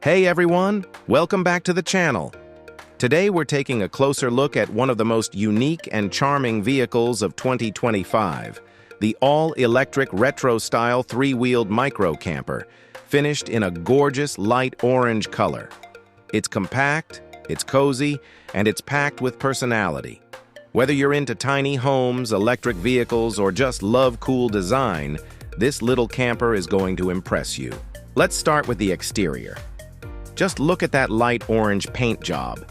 Hey everyone, welcome back to the channel. Today we're taking a closer look at one of the most unique and charming vehicles of 2025, the all-electric retro-style three-wheeled micro camper, finished in a gorgeous light orange color. It's compact, it's cozy, and it's packed with personality. Whether you're into tiny homes, electric vehicles, or just love cool design, this little camper is going to impress you. Let's start with the exterior. Just look at that light orange paint job.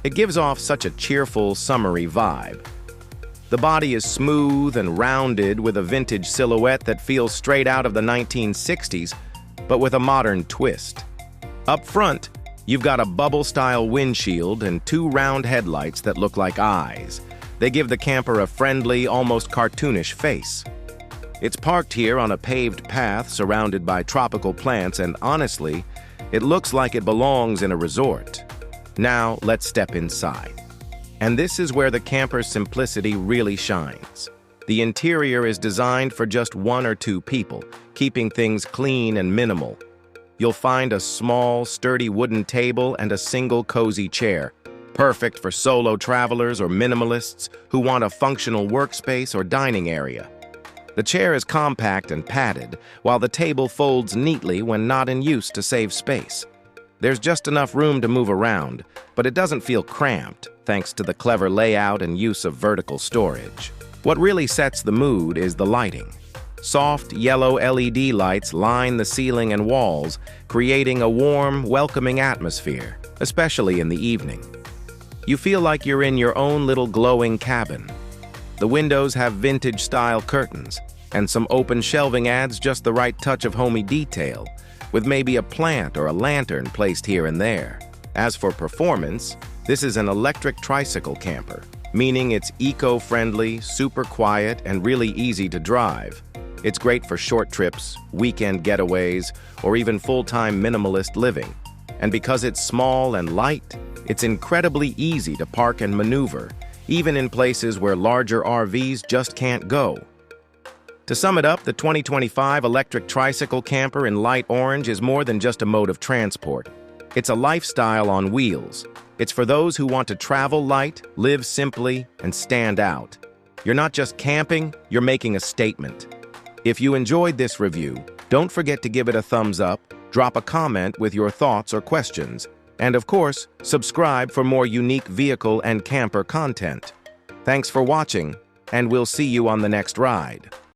It gives off such a cheerful, summery vibe. The body is smooth and rounded with a vintage silhouette that feels straight out of the 1960s, but with a modern twist. Up front, you've got a bubble-style windshield and two round headlights that look like eyes. They give the camper a friendly, almost cartoonish face. It's parked here on a paved path surrounded by tropical plants, and honestly, it looks like it belongs in a resort. Now, let's step inside. And this is where the camper's simplicity really shines. The interior is designed for just one or two people, keeping things clean and minimal. You'll find a small, sturdy wooden table and a single cozy chair, perfect for solo travelers or minimalists who want a functional workspace or dining area. The chair is compact and padded, while the table folds neatly when not in use to save space. There's just enough room to move around, but it doesn't feel cramped, thanks to the clever layout and use of vertical storage. What really sets the mood is the lighting. Soft, yellow LED lights line the ceiling and walls, creating a warm, welcoming atmosphere, especially in the evening. You feel like you're in your own little glowing cabin. The windows have vintage-style curtains, and some open shelving adds just the right touch of homey detail, with maybe a plant or a lantern placed here and there. As for performance, this is an electric tricycle camper, meaning it's eco-friendly, super quiet, and really easy to drive. It's great for short trips, weekend getaways, or even full-time minimalist living. And because it's small and light, it's incredibly easy to park and maneuver, even in places where larger RVs just can't go. To sum it up, the 2025 electric tricycle camper in light orange is more than just a mode of transport. It's a lifestyle on wheels. It's for those who want to travel light, live simply, and stand out. You're not just camping, you're making a statement. If you enjoyed this review, don't forget to give it a thumbs up, drop a comment with your thoughts or questions, and of course, subscribe for more unique vehicle and camper content. Thanks for watching, and we'll see you on the next ride.